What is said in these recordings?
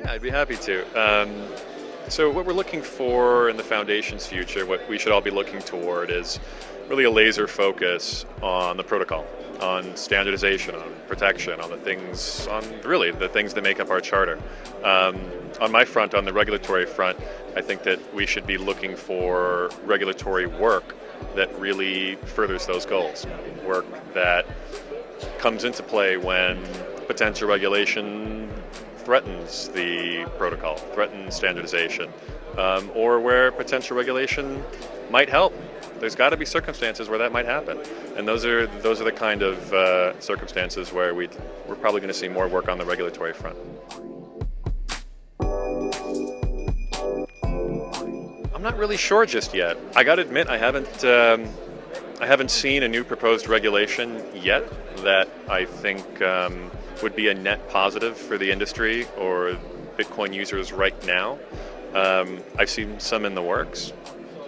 Yeah, I'd be happy to. So what we're looking for in the foundation's future, what we should all be looking toward is really a laser focus on the protocol, on standardization, on protection, on the things, on really the things that make up our charter. On my front, on the regulatory front, I think that we should be looking for regulatory work that really furthers those goals, work that comes into play when potential regulation threatens the protocol, threatens standardization, or where potential regulation might help. There's got to be circumstances where that might happen, and those are the kind of circumstances where we're probably going to see more work on the regulatory front. I'm not really sure just yet. I got to admit, I haven't seen a new proposed regulation yet that I think would be a net positive for the industry or Bitcoin users right now. I've seen some in the works.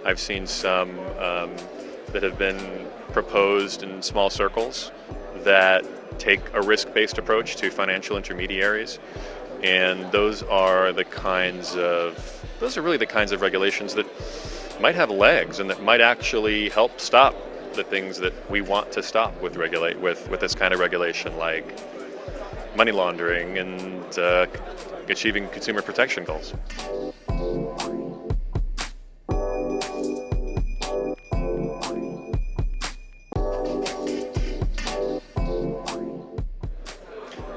I've seen some that have been proposed in small circles that take a risk-based approach to financial intermediaries, and those are really the kinds of regulations that might have legs and that might actually help stop the things that we want to stop with this kind of regulation, like money laundering and achieving consumer protection goals.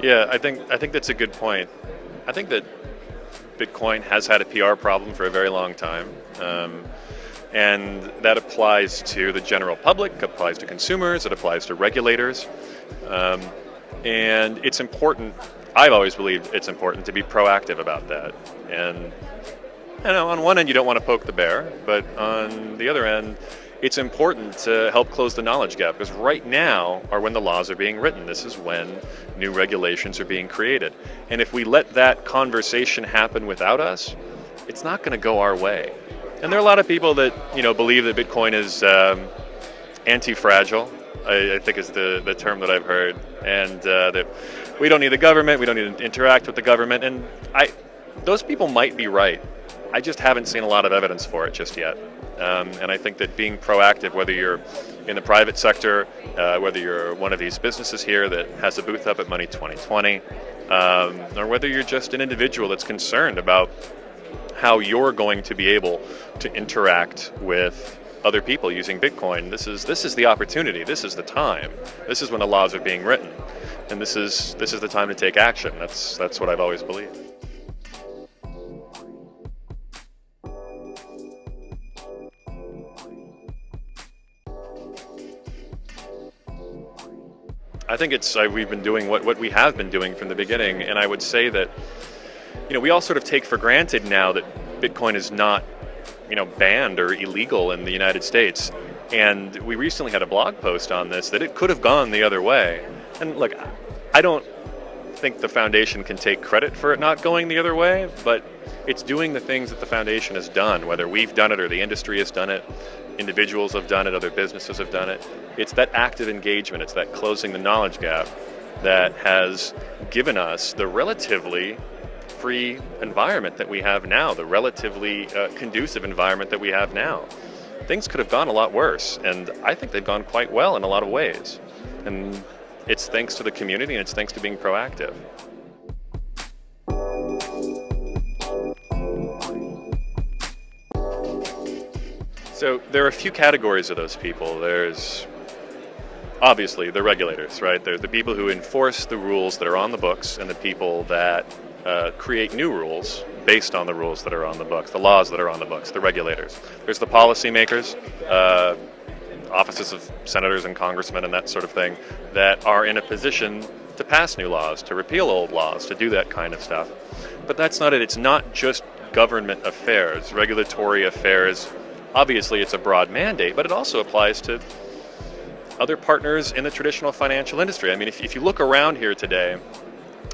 Yeah, I think that's a good point. I think that Bitcoin has had a PR problem for a very long time. And that applies to the general public, applies to consumers, it applies to regulators. And it's important, I've always believed it's important to be proactive about that. And on one end you don't want to poke the bear, but on the other end, it's important to help close the knowledge gap, because right now are when the laws are being written. This is when new regulations are being created. And if we let that conversation happen without us, it's not going to go our way. And there are a lot of people that believe that Bitcoin is anti-fragile, I think is the term that I've heard, and that we don't need the government, we don't need to interact with the government, and those people might be right. I just haven't seen a lot of evidence for it just yet. And I think that being proactive, whether you're in the private sector, whether you're one of these businesses here that has a booth up at Money 2020, or whether you're just an individual that's concerned about how you're going to be able to interact with other people using Bitcoin, this is the opportunity. This is the time. This is when the laws are being written, and this is the time to take action. That's what I've always believed. I think we've been doing what we have been doing from the beginning, and I would say that we all sort of take for granted now that Bitcoin is not banned or illegal in the United States. And we recently had a blog post on this, that it could have gone the other way. And look, I don't think the foundation can take credit for it not going the other way, but it's doing the things that the foundation has done, whether we've done it or the industry has done it, individuals have done it, other businesses have done it. It's that active engagement, it's that closing the knowledge gap that has given us the relatively free environment that we have now, the relatively conducive environment that we have now. Things could have gone a lot worse, and I think they've gone quite well in a lot of ways. And it's thanks to the community, and it's thanks to being proactive. So there are a few categories of those people. There's obviously the regulators, right? There's the people who enforce the rules that are on the books, and the people that create new rules based on the rules that are on the books, the laws that are on the books, the regulators. There's the policymakers, offices of senators and congressmen and that sort of thing, that are in a position to pass new laws, to repeal old laws, to do that kind of stuff. But that's not it. It's not just government affairs, regulatory affairs. Obviously, it's a broad mandate, but it also applies to other partners in the traditional financial industry. I mean, if you look around here today,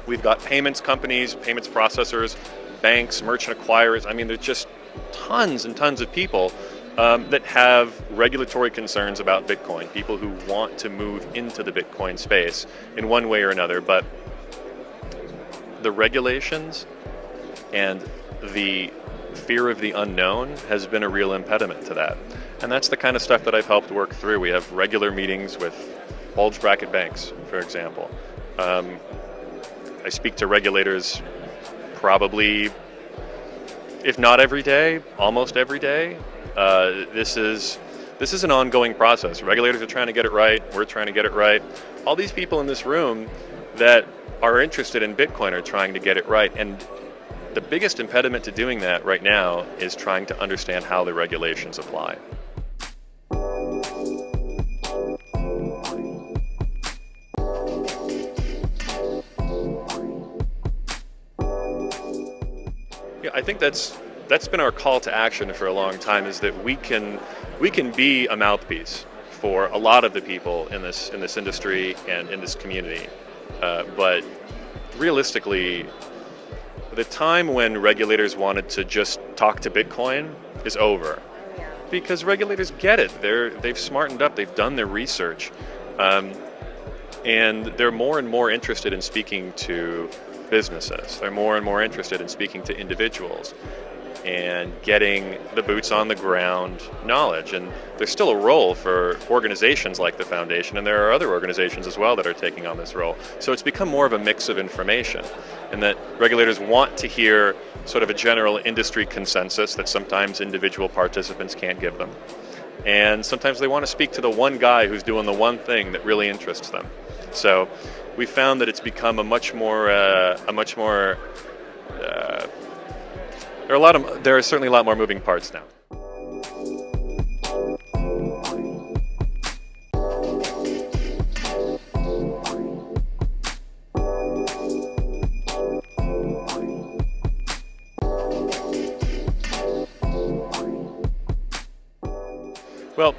we've got payments companies, payments processors, banks, merchant acquirers. I mean, there's just tons and tons of people that have regulatory concerns about Bitcoin, people who want to move into the Bitcoin space in one way or another. But the regulations And the fear of the unknown has been a real impediment to that. And that's the kind of stuff that I've helped work through. We have regular meetings with bulge bracket banks, for example. I speak to regulators probably, if not every day, almost every day. This is an ongoing process. Regulators are trying to get it right. We're trying to get it right. All these people in this room that are interested in Bitcoin are trying to get it right. And the biggest impediment to doing that right now is trying to understand how the regulations apply. Yeah, I think that's been our call to action for a long time, is that we can be a mouthpiece for a lot of the people in this industry and in this community. But realistically, the time when regulators wanted to just talk to Bitcoin is over, because regulators get it. They've smartened up. They've done their research, and they're more and more interested in speaking to businesses. They're more and more interested in speaking to individuals and getting the boots on the ground knowledge. And there's still a role for organizations like the Foundation, and there are other organizations as well that are taking on this role. So it's become more of a mix of information, and that regulators want to hear sort of a general industry consensus that sometimes individual participants can't give them. And sometimes they want to speak to the one guy who's doing the one thing that really interests them. So we found that it's become there are certainly a lot more moving parts now. Well,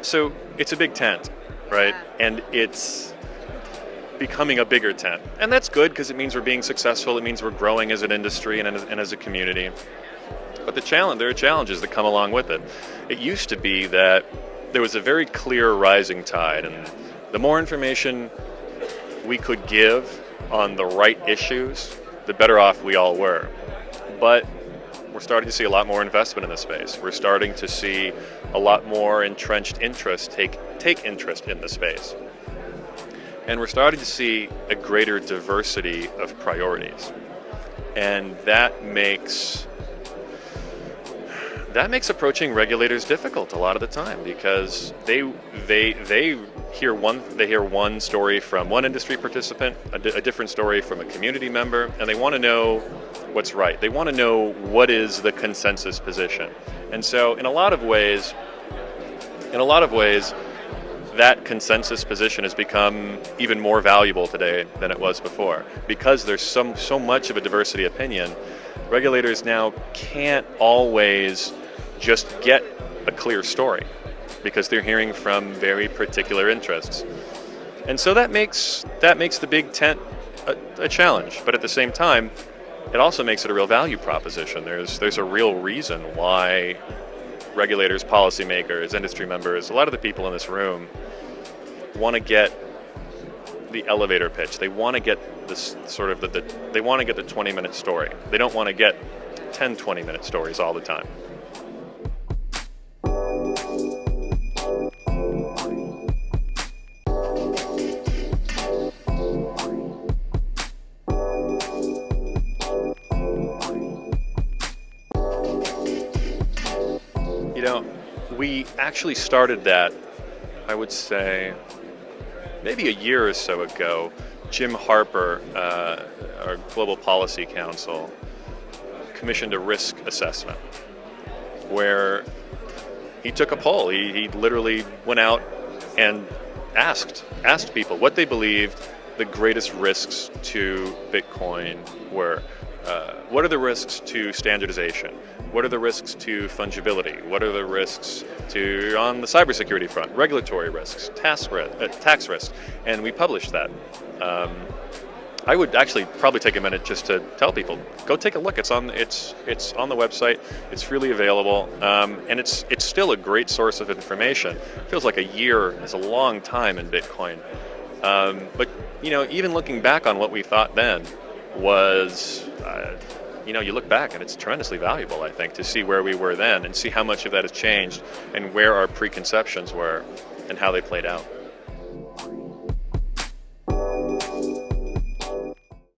so it's a big tent, right? And it's becoming a bigger tent. And that's good, because it means we're being successful. It means we're growing as an industry and as a community. But there are challenges that come along with it. It used to be that there was a very clear rising tide, and the more information we could give on the right issues, the better off we all were. But we're starting to see a lot more investment in this space. We're starting to see a lot more entrenched interest take interest in the space. And we're starting to see a greater diversity of priorities. And that makes approaching regulators difficult a lot of the time, because they hear one story from one industry participant, a different story from a community member, and they want to know what's right. They want to know what is the consensus position. And so in a lot of ways, that consensus position has become even more valuable today than it was before. Because there's so much of a diversity of opinion, regulators now can't always just get a clear story, because they're hearing from very particular interests. And so that makes the big tent a challenge. But at the same time, it also makes it a real value proposition. There's a real reason why regulators, policymakers, industry members, a lot of the people in this room want to get the elevator pitch. They want to get this sort of they want to get the 20-minute story. They don't want to get 10 20-minute stories all the time. We actually started that, I would say, maybe a year or so ago. Jim Harper, our Global Policy Council, commissioned a risk assessment where he took a poll. He literally went out and asked people what they believed the greatest risks to Bitcoin were. What are the risks to standardization? What are the risks to fungibility? What are the risks on the cybersecurity front? Regulatory risks, tax risk, and we published that. I would actually probably take a minute just to tell people, go take a look. It's on the website. It's freely available, and it's still a great source of information. It feels like a year is a long time in Bitcoin, but even looking back on what we thought then was you look back and it's tremendously valuable, I think, to see where we were then and see how much of that has changed and where our preconceptions were and how they played out.